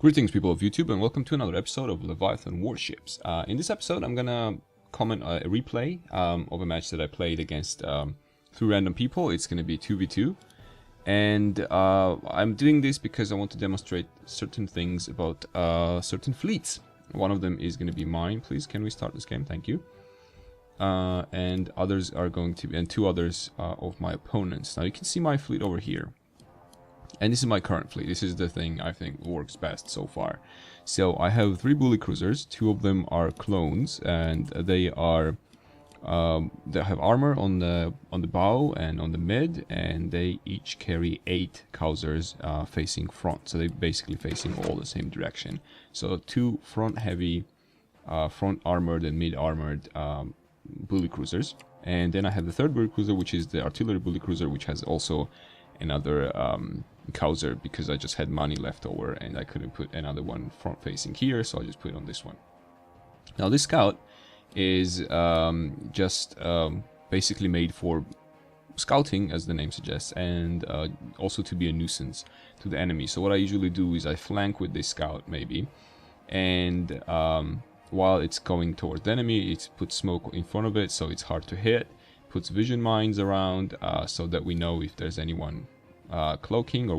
Greetings, people of YouTube, and welcome to another episode of Leviathan Warships. In this episode, I'm gonna comment a replay of a match that I played against three random people. It's gonna be 2v2, and I'm doing this because I want to demonstrate certain things about certain fleets. One of them is gonna be mine. Please, can we start this game? Thank you. And others are going to be, and two others of my opponents. Now you can see my fleet over here. And this is my current fleet. This is the thing I think works best so far. So I have three bully cruisers. Two of them are clones, and they have armor on the bow and on the mid, and they each carry 8 cowsers facing front. So they're basically facing all the same direction. So two front heavy, front armored and mid armored bully cruisers, and then I have the third bully cruiser, which is the artillery bully cruiser, which has also another cowser, because I just had money left over and I couldn't put another one front facing here, so I just put it on this one. Now this scout is just basically made for scouting, as the name suggests, and also to be a nuisance to the enemy. So what I usually do is I flank with this scout maybe, and while it's going towards the enemy, it puts smoke in front of it so it's hard to hit, puts vision mines around so that we know if there's anyone cloaking or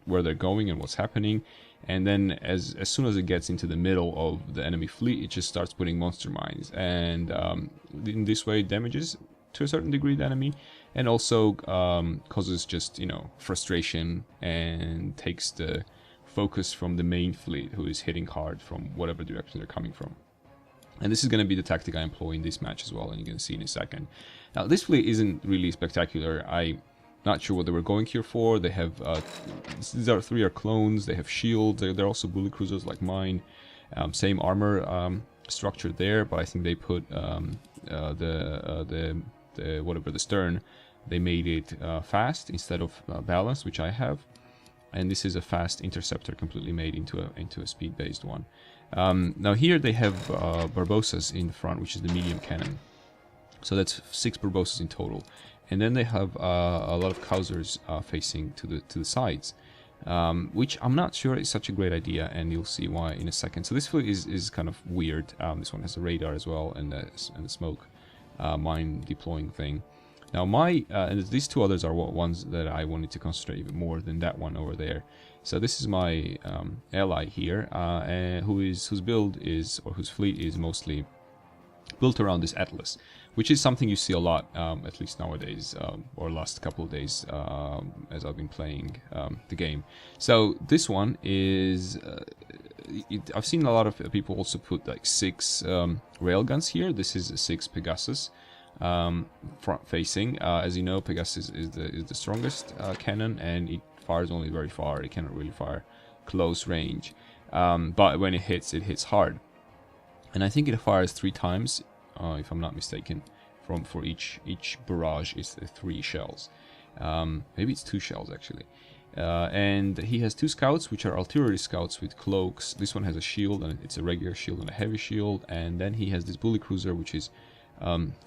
where they're going and what's happening. And then as soon as it gets into the middle of the enemy fleet, it just starts putting monster mines, and in this way damages to a certain degree the enemy, and also causes just, you know, frustration and takes the focus from the main fleet, who is hitting hard from whatever direction they're coming from. And this is going to be the tactic I employ in this match as well, and you're going to see in a second. Now this fleet isn't really spectacular. I'm not sure what they were going here for. They have these are three clones. They have shields. They're also bully cruisers like mine. Same armor structure there, but I think they put the stern. They made it fast instead of balanced, which I have. And this is a fast interceptor, completely made into a speed-based one. Now here they have Barbosas in front, which is the medium cannon. So that's 6 Barbosas in total. And then they have a lot of cowsers facing to the sides, which I'm not sure is such a great idea, and you'll see why in a second. So this fleet is kind of weird. This one has a radar as well, and a smoke mine deploying thing. Now and these two others are ones that I wanted to concentrate even more than that one over there. So this is my ally here, whose build is, or whose fleet is mostly built around this Atlas, which is something you see a lot, at least nowadays, or last couple of days, as I've been playing the game. So this one is, I've seen a lot of people also put like 6 railguns here. This is a 6 Pegasus front facing. As you know, Pegasus is the strongest cannon, and it fires only very far. It cannot really fire close range, but when it hits hard. And I think it fires 3 times, if I'm not mistaken. For each barrage is 3 shells. Maybe it's 2 shells actually. And he has 2 scouts, which are artillery scouts with cloaks. This one has a shield, and it's a regular shield and a heavy shield. And then he has this bully cruiser, which is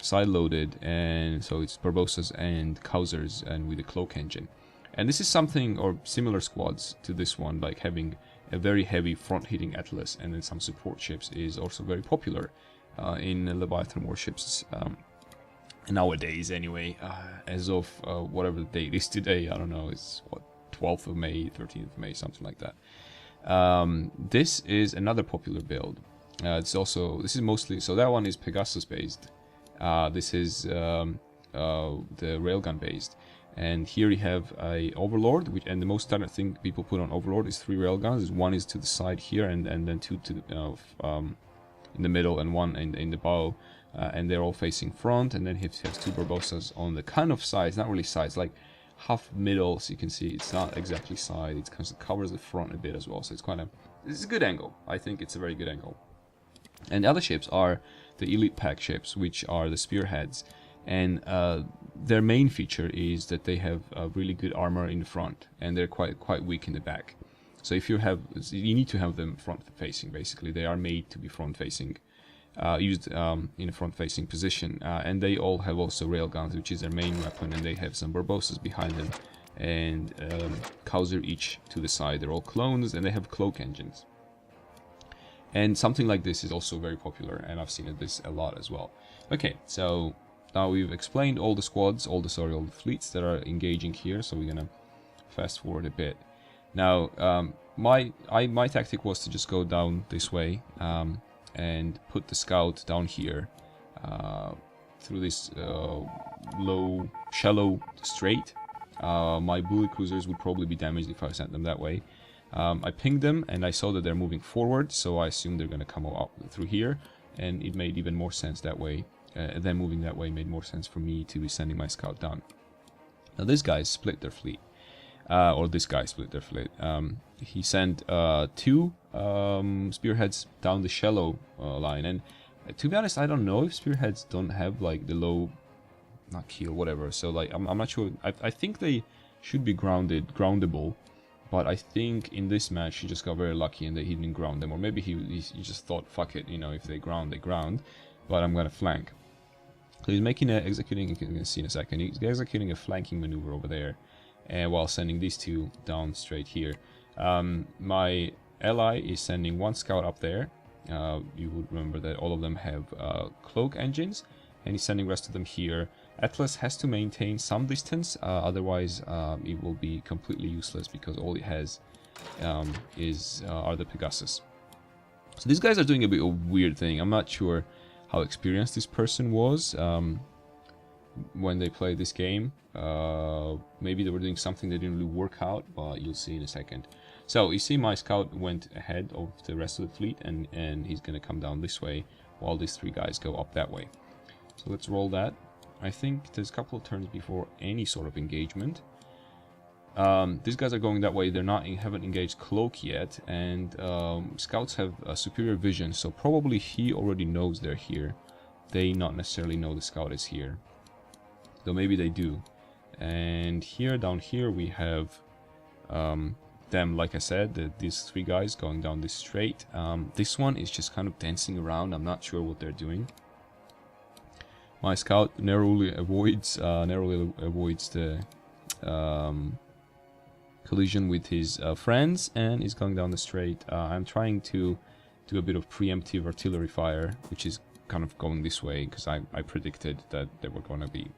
side-loaded, and so it's Barbosas and cowsers, and with a cloak engine. And this is something, or similar squads to this one, like having a very heavy front-hitting Atlas and then some support ships, is also very popular in Leviathan Warships nowadays anyway. As of whatever the date is today, I don't know, it's what, 12th of May, 13th of May, something like that. This is another popular build. This is mostly, so that one is Pegasus based. This is the railgun based. And here you have a Overlord, and the most standard thing people put on Overlord is 3 railguns. One is to the side here, and then 2 to the, in the middle, and 1 in the bow, and they're all facing front. And then he has 2 Barbosas on the kind of sides, not really sides, like half middle. So you can see it's not exactly side; it kind of covers the front a bit as well. So it's a good angle. I think it's a very good angle. And the other ships are the elite pack ships, which are the spearheads. And their main feature is that they have really good armor in the front, and they're quite weak in the back. So you need to have them front facing. Basically, they are made to be front facing, used in a front facing position. And they all have also railguns, which is their main weapon, and they have some Barbosas behind them, and cowser each to the side. They're all clones, and they have cloak engines. And something like this is also very popular, and I've seen this a lot as well. Okay, so now we've explained all the squads, all the fleets that are engaging here, so we're gonna fast forward a bit. Now, my tactic was to just go down this way and put the scout down here through this shallow strait. My bullet cruisers would probably be damaged if I sent them that way. I pinged them and I saw that they're moving forward, so I assumed they're going to come up through here, and it made even more sense that way. Them moving that way made more sense for me to be sending my scout down. Now this guy split their fleet, or this guy split their fleet. He sent 2 spearheads down the shallow line, and to be honest, I don't know if spearheads don't have like the low, not keel, whatever. So like I'm not sure. I think they should be groundable. But I think in this match he just got very lucky and that he didn't ground them. Or maybe he just thought, fuck it, you know, if they ground, they ground. But I'm going to flank. So he's making executing, you can see in a second, he's executing a flanking maneuver over there. And while sending these 2 down straight here. My ally is sending 1 scout up there. You would remember that all of them have cloak engines. And he's sending the rest of them here. Atlas has to maintain some distance, otherwise it will be completely useless because all it has are the Pegasus. So these guys are doing a bit of a weird thing. I'm not sure how experienced this person was when they played this game. Maybe they were doing something that didn't really work out, but you'll see in a second. So you see my scout went ahead of the rest of the fleet, and he's going to come down this way while these 3 guys go up that way. So let's roll that. I think there's a couple of turns before any sort of engagement. These guys are going that way. They're not haven't engaged cloak yet, and scouts have superior vision, so probably he already knows they're here. They not necessarily know the scout is here, though maybe they do. And here, down here, we have them, like I said, these 3 guys going down this straight. This one is just kind of dancing around. I'm not sure what they're doing. My scout narrowly avoids the collision with his friends, and is going down the straight. I'm trying to do a bit of preemptive artillery fire, which is kind of going this way because I predicted that they were going to be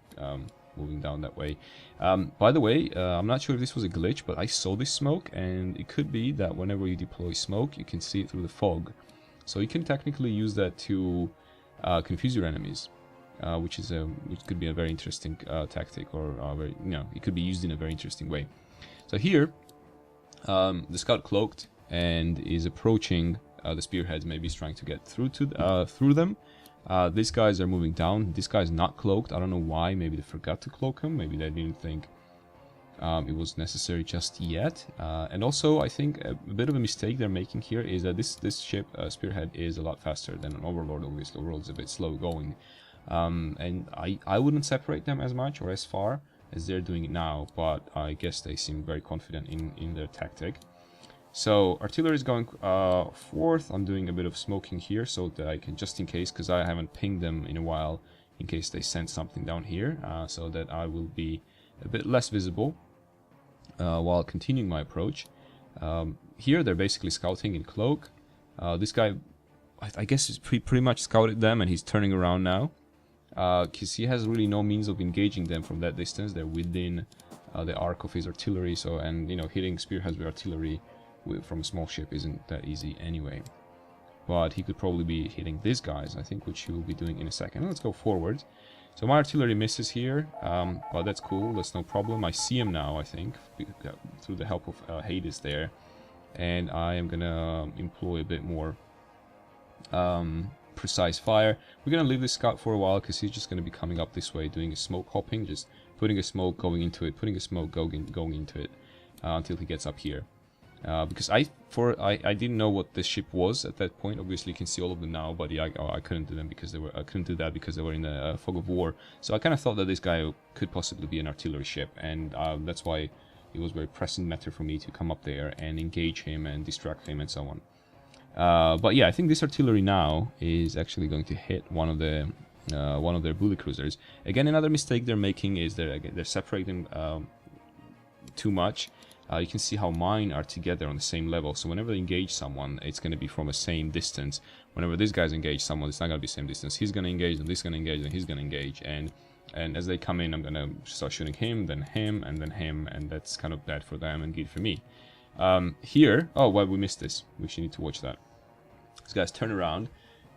moving down that way. By the way, I'm not sure if this was a glitch, but I saw this smoke, and it could be that whenever you deploy smoke, you can see it through the fog. So you can technically use that to confuse your enemies. Which could be a very interesting tactic, or very, it could be used in a very interesting way. So here, the scout cloaked and is approaching the spearheads. Maybe he's trying to get through them. These guys are moving down. This guy's not cloaked. I don't know why. Maybe they forgot to cloak him. Maybe they didn't think it was necessary just yet. And also, I think a bit of a mistake they're making here is that this ship spearhead is a lot faster than an Overlord. Obviously, Overlord is a bit slow going. And I wouldn't separate them as much or as far as they're doing it now, but I guess they seem very confident in their tactic. So artillery is going forth. I'm doing a bit of smoking here so that I can, just in case, because I haven't pinged them in a while, in case they send something down here, so that I will be a bit less visible while continuing my approach. Here they're basically scouting in cloak. This guy, I guess, has pretty much scouted them, and he's turning around now. Because he has really no means of engaging them from that distance. They're within the arc of his artillery, so, and hitting spearheads with artillery from a small ship isn't that easy anyway. But he could probably be hitting these guys, I think, which he will be doing in a second. Let's go forward. So my artillery misses here, but that's cool, that's no problem. I see him now, I think, through the help of Hades there, and I am gonna employ a bit more precise fire. We're gonna leave this scout for a while because he's just gonna be coming up this way, doing a smoke hopping, just putting a smoke, going into it, putting a smoke, going into it until he gets up here. Because I didn't know what this ship was at that point. Obviously, you can see all of them now, but yeah, I couldn't do them because they were. I couldn't do that because they were in the fog of war. So I kind of thought that this guy could possibly be an artillery ship, and that's why it was very pressing matter for me to come up there and engage him and distract him and so on. But yeah, I think this artillery now is actually going to hit one of their bullet cruisers. Again, another mistake they're making is they're separating too much. you can see how mine are together on the same level. So whenever they engage someone, it's going to be from the same distance. Whenever this guy's engaged someone, it's not going to be the same distance. He's going to engage, and this is going to engage, and he's going to engage. And as they come in, I'm going to start shooting him, then him, and then him. And that's kind of bad for them and good for me. Here, oh, well, we missed this. We should need to watch that. These guys turn around.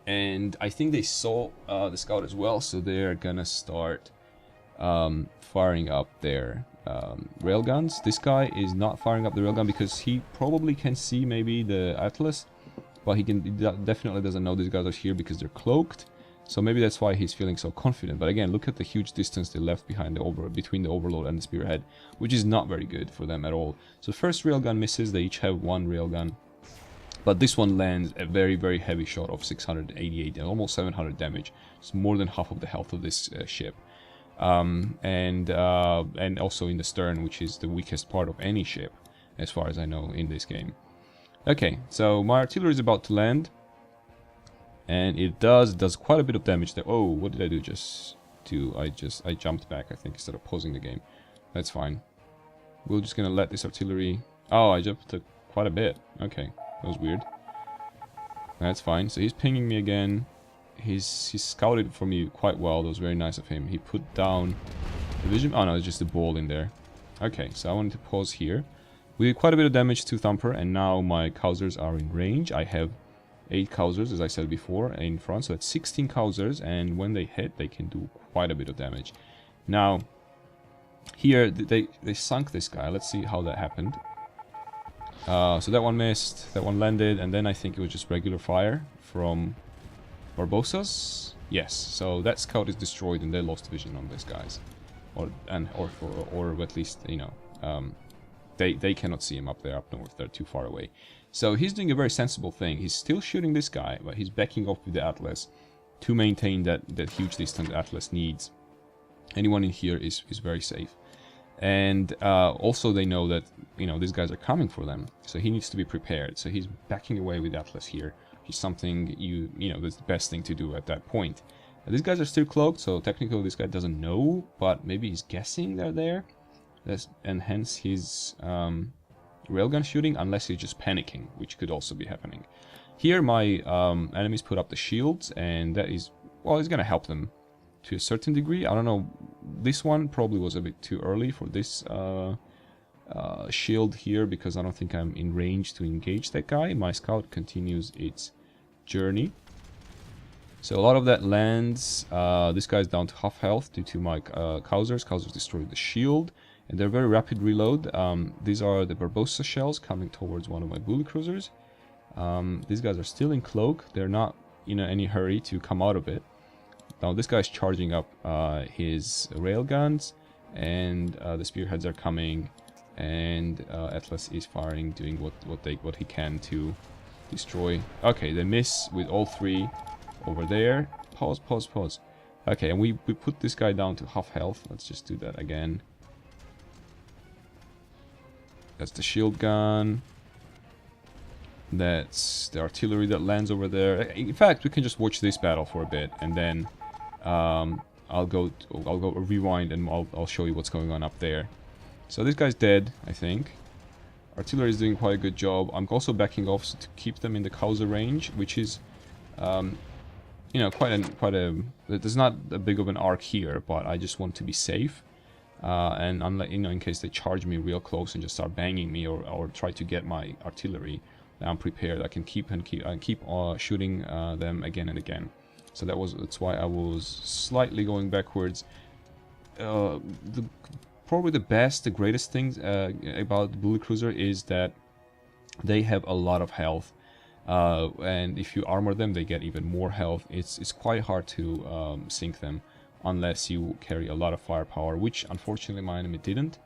And I think they saw the scout as well. So they're going to start firing up their railguns. This guy is not firing up the railgun because he probably can see maybe the Atlas, but he definitely doesn't know these guys are here because they're cloaked. So maybe that's why he's feeling so confident. But again, look at the huge distance they left behind between the Overlord and the Spearhead, which is not very good for them at all. So first railgun misses. They each have one railgun, but this one lands a very, very heavy shot of 688 and almost 700 damage. It's more than half of the health of this ship. And also in the stern, which is the weakest part of any ship, as far as I know in this game. Okay, so my artillery is about to land, and it does quite a bit of damage there. Oh, what did I do? I jumped back, I think, instead of pausing the game. That's fine. We're just gonna let this artillery. Oh, I jumped quite a bit. Okay, that was weird. That's fine. So he's pinging me again. He's scouted for me quite well. That was very nice of him. He put down the vision. Oh no, it's just a ball in there. Okay, so I wanted to pause here. We did quite a bit of damage to Thumper, and now my Kausers are in range. I have 8 Kausers, as I said before, in front. So that's 16 Kausers, and when they hit, they can do quite a bit of damage. Now, here, they sunk this guy. Let's see how that happened. So that one missed, that one landed, and then I think it was just regular fire from Barbosas? Yes, so that scout is destroyed and they lost vision on these guys. Or at least, you know, they cannot see him up north, they're too far away. So he's doing a very sensible thing. He's still shooting this guy, but he's backing off with the Atlas to maintain that huge distance Atlas needs. Anyone in here is very safe. And also they know that, you know, these guys are coming for them. So he needs to be prepared. So he's backing away with Atlas here. Is something you know that's the best thing to do at that point. These guys are still cloaked, so technically this guy doesn't know, but maybe he's guessing they're there. And hence his railgun shooting, unless he's just panicking, which could also be happening. Here my enemies put up the shields, and that is, well, it's gonna help them to a certain degree. I don't know, this one probably was a bit too early for this shield here, because I don't think I'm in range to engage that guy. My scout continues its journey. So a lot of that lands. This guy's down to half health due to my Kausers. Kausers destroyed the shield, and they're very rapid reload. These are the Barbossa shells coming towards one of my bullet cruisers. These guys are still in cloak. They're not in any hurry to come out of it. Now this guy's charging up his railguns, and the spearheads are coming. And Atlas is firing, doing what he can to destroy. Okay, they miss with all 3 over there. Pause. Okay, and we put this guy down to half health. Let's just do that again. That's the shield gun. That's the artillery that lands over there. In fact, we can just watch this battle for a bit, and then I'll go rewind, and I'll show you what's going on up there. So this guy's dead, I think. Artillery is doing quite a good job. I'm also backing off to keep them in the Kauser range, which is, you know, quite a. There's not a big of an arc here, but I just want to be safe. And unlike, you know, in case they charge me real close and just start banging me or try to get my artillery, I'm prepared. I can keep shooting them again and again. So that's why I was slightly going backwards. Probably the greatest thing about the bullet cruiser is that they have a lot of health, and if you armor them, they get even more health. It's quite hard to sink them unless you carry a lot of firepower, which unfortunately my enemy didn't.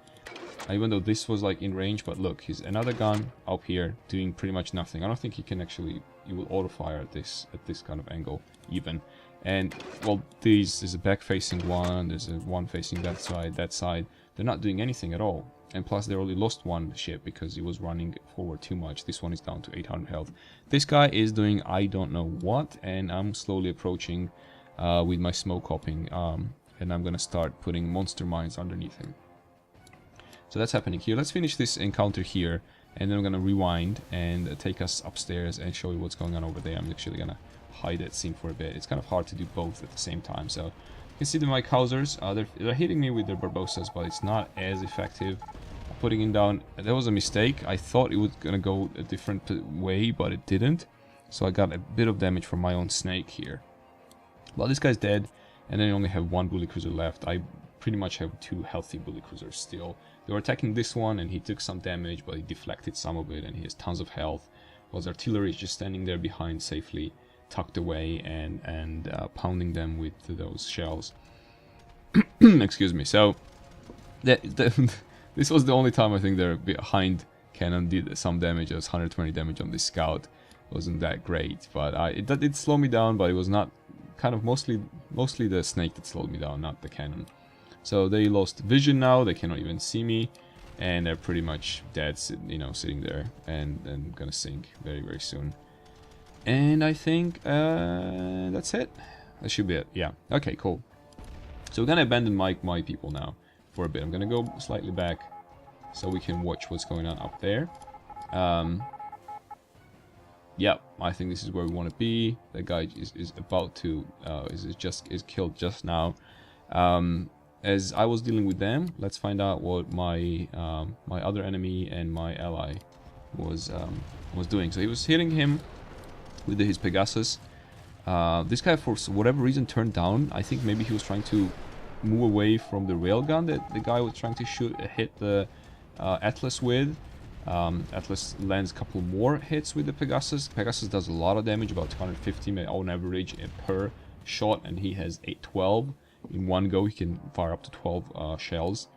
Even though this was like in range, but look, he's another gun up here doing pretty much nothing. I don't think he can actually. He will auto fire at this kind of angle even. And well, there's a back-facing one. There's a one facing that side. They're not doing anything at all. And plus, they only lost one ship because he was running forward too much. This one is down to 800 health. This guy is doing I don't know what, and I'm slowly approaching with my smoke hopping, and I'm gonna start putting monster mines underneath him. So that's happening here. Let's finish this encounter here, and then I'm gonna rewind and take us upstairs and show you what's going on over there. I'm actually gonna hide that scene for a bit. It's kind of hard to do both at the same time. So you can see the Mike Hausers, they're hitting me with their Barbosas, but it's not as effective. Putting it down, that was a mistake. I thought it was gonna go a different way, but it didn't. So I got a bit of damage from my own snake here. Well, this guy's dead, and then I only have one bully cruiser left. I pretty much have 2 healthy bully cruisers still. They were attacking this one, and he took some damage, but he deflected some of it, and he has tons of health. While his artillery is just standing there behind, safely tucked away, and pounding them with those shells. Excuse me. So this was the only time I think their behind cannon did some damage. It was 120 damage on this scout. Wasn't that great, but it did slow me down, but it was not, kind of mostly the snake that slowed me down, not the cannon. So they lost vision now, they cannot even see me, and they're pretty much dead, you know, sitting there, and gonna sink very, very soon. And I think that's it. That should be it. Yeah. Okay, cool. So we're gonna abandon my people now for a bit. I'm gonna go slightly back so we can watch what's going on up there. Yeah, I think this is where we want to be. The guy is about to is killed just now. As I was dealing with them, let's find out what my my other enemy and my ally was doing. So he was hitting him with his Pegasus. This guy, for whatever reason, turned down. I think maybe he was trying to move away from the railgun that the guy was trying to hit the Atlas with. Atlas lands a couple more hits with the Pegasus. Pegasus does a lot of damage, about 250 on average per shot, and he has 12. In one go, he can fire up to 12 shells.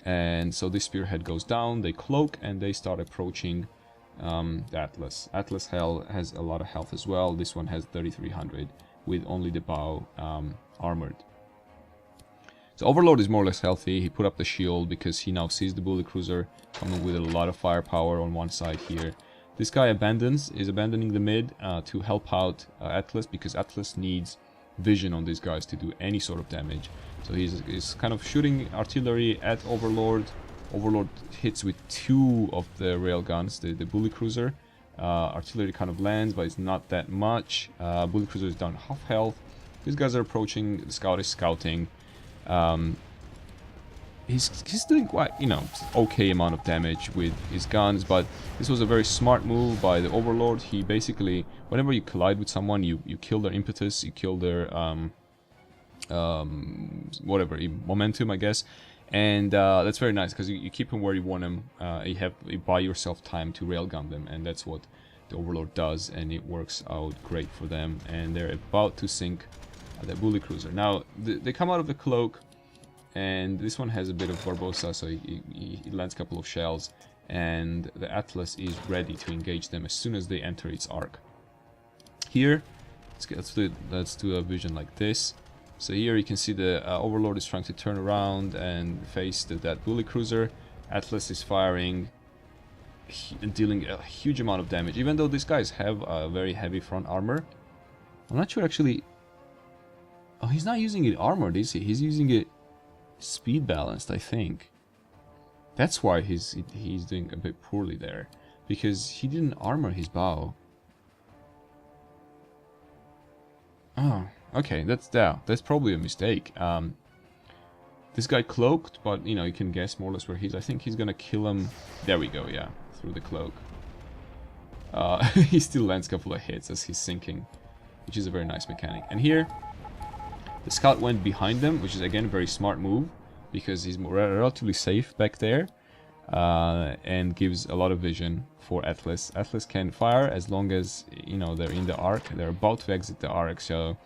And so this spearhead goes down, they cloak, and they start approaching the Atlas. Atlas has a lot of health as well. This one has 3,300 with only the bow armored. So Overlord is more or less healthy. He put up the shield because he now sees the bully cruiser coming with a lot of firepower on one side here. This guy is abandoning the mid to help out Atlas, because Atlas needs vision on these guys to do any sort of damage. So he's kind of shooting artillery at Overlord. Overlord hits with 2 of the railguns, the bully cruiser. Artillery kind of lands, but it's not that much. Bully cruiser is down half health. These guys are approaching. The scout is scouting. He's doing quite, you know, okay amount of damage with his guns, but this was a very smart move by the Overlord. He basically, whenever you collide with someone, you kill their impetus, you kill their whatever, momentum, I guess. And that's very nice, because you keep them where you want them. You buy yourself time to railgun them, and that's what the Overlord does, and it works out great for them. And they're about to sink the bully cruiser. Now they come out of the cloak, and this one has a bit of Barbosa, so he lands a couple of shells, and the Atlas is ready to engage them as soon as they enter its arc. Here, let's do a vision like this. So here you can see the Overlord is trying to turn around and face that bully cruiser. Atlas is firing and dealing a huge amount of damage, even though these guys have a very heavy front armor. I'm not sure actually. Oh, he's not using it armored, is he? He's using it speed balanced, I think. That's why he's doing a bit poorly there, because he didn't armor his bow. Oh, okay, that's probably a mistake. This guy cloaked, but you know, you can guess more or less where he's. I think he's gonna kill him. There we go, yeah, through the cloak. He still lands a couple of hits as he's sinking, which is a very nice mechanic. And here, the scout went behind them, which is again a very smart move, because he's relatively safe back there, and gives a lot of vision for Atlas. Atlas can fire as long as, you know, they're in the arc. They're about to exit the arc, so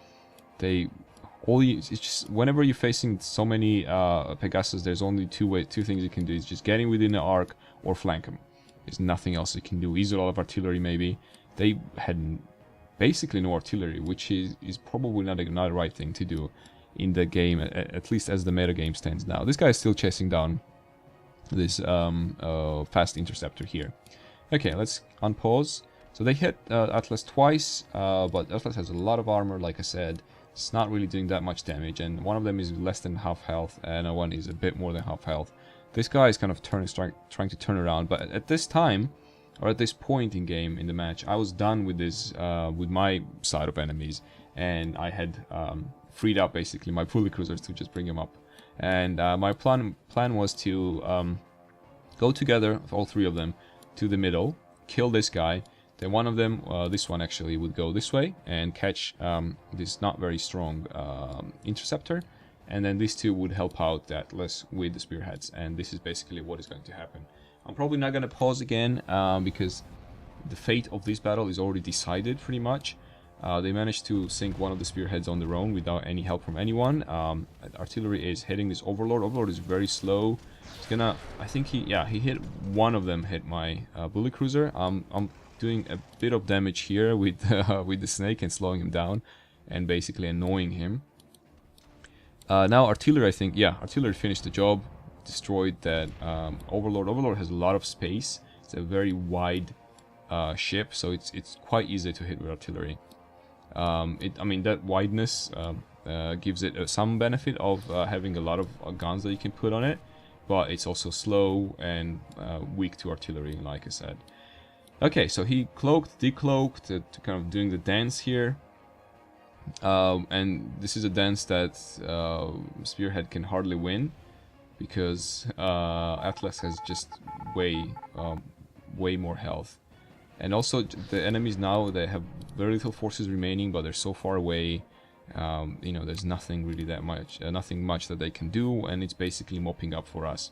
it's just whenever you're facing so many Pegasus, there's only two things you can do. It's just getting within the arc or flank them. There's nothing else you can do. Use a lot of artillery maybe. They had basically no artillery, which is probably not the right thing to do in the game, at least as the meta game stands now. This guy is still chasing down this fast interceptor here. Okay, let's unpause. So they hit Atlas twice, but Atlas has a lot of armor, like I said. It's not really doing that much damage, and one of them is less than half health, and one is a bit more than half health. this guy is kind of trying to turn around. But at this time, or at this point in game in the match, I was done with this with my side of enemies, and I had freed up basically my bullet cruisers to just bring him up. And my plan was to go together, all three of them, to the middle, kill this guy. Then one of them, this one actually, would go this way and catch this not very strong interceptor. And then these two would help out the Atlas with the spearheads. And this is basically what is going to happen. I'm probably not going to pause again because the fate of this battle is already decided pretty much. They managed to sink one of the spearheads on their own without any help from anyone. Artillery is hitting this Overlord. Overlord is very slow. It's gonna, I think he hit one of them, hit my bullet cruiser. I'm doing a bit of damage here with the snake and slowing him down and basically annoying him. Now artillery, I think, artillery finished the job, destroyed that Overlord. Overlord has a lot of space. It's a very wide ship, so it's quite easy to hit with artillery. I mean that wideness gives it some benefit of having a lot of guns that you can put on it, but it's also slow and weak to artillery, like I said. Okay, so he cloaked, decloaked, to kind of doing the dance here. And this is a dance that Spearhead can hardly win, because Atlas has just way more health. And also the enemies now, they have very little forces remaining, but they're so far away. You know, there's nothing really that much, nothing much that they can do, and it's basically mopping up for us.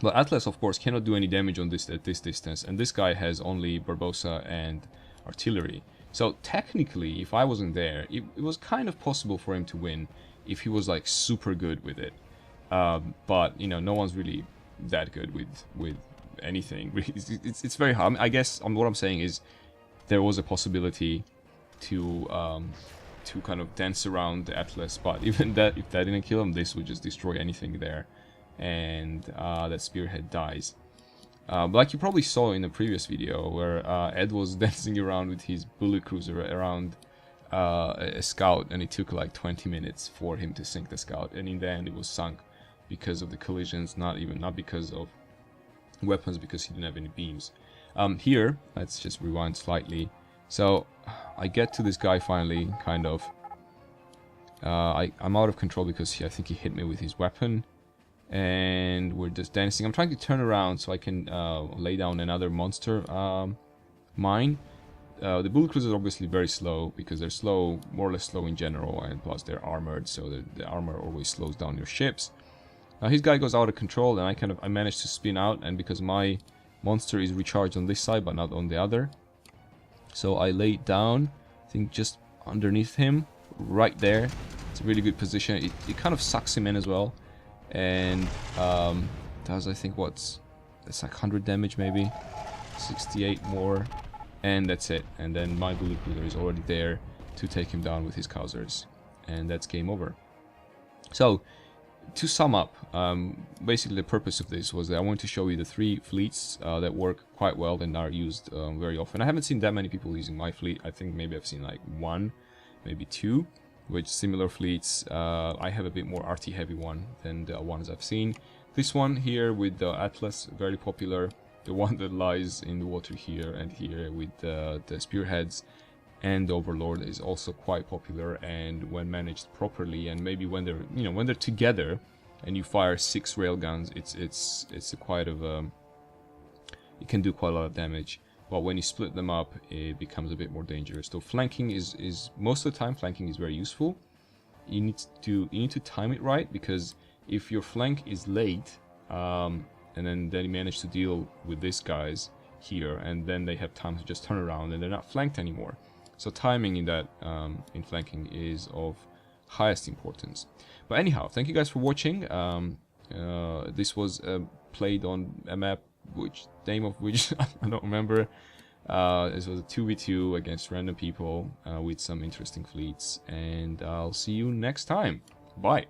But Atlas, of course, cannot do any damage on this at this distance, and this guy has only Barbossa and artillery. So technically, if I wasn't there, it was kind of possible for him to win if he was like super good with it. But you know, no one's really that good with anything. It's very hard. I mean, I guess what I'm saying is there was a possibility to kind of dance around the Atlas, but even that, if that didn't kill him, this would just destroy anything there, and that Spearhead dies. But like you probably saw in the previous video, where Ed was dancing around with his bullet cruiser around a scout, and it took like 20 minutes for him to sink the scout, and in the end it was sunk because of the collisions, not because of weapons, because he didn't have any beams. Here, let's just rewind slightly. So I get to this guy finally, kind of. I'm out of control because I think he hit me with his weapon. And we're just dancing. I'm trying to turn around so I can lay down another monster mine. The bullet cruisers are obviously very slow because they're slow, more or less slow in general, and plus they're armored, so the armor always slows down your ships. His guy goes out of control, and I managed to spin out, and because my monster is recharged on this side but not on the other, so I laid down, I think just underneath him, right there. It's a really good position. It kind of sucks him in as well. And does, I think, it's like 100 damage maybe, 68 more, and that's it. And then my bullet cruiser is already there to take him down with his Kausers, and that's game over. So to sum up, basically the purpose of this was that I wanted to show you the three fleets that work quite well and are used very often. I haven't seen that many people using my fleet. I think maybe I've seen like one, maybe two. With similar fleets. I have a bit more RT heavy one than the ones I've seen. This one here with the Atlas, very popular. The one that lies in the water here and here with the spearheads and the Overlord is also quite popular, and when managed properly, and maybe when they're together and you fire 6 railguns, it's a quite of it can do quite a lot of damage. But when you split them up, it becomes a bit more dangerous. So flanking is most of the time flanking is very useful. You need to time it right, because if your flank is late, and then you manage to deal with these guys here, and then they have time to just turn around and they're not flanked anymore. So timing in that in flanking is of highest importance. But anyhow, thank you guys for watching. This was played on a map name of which I don't remember. This was a 2v2 against random people with some interesting fleets, and I'll see you next time. Bye.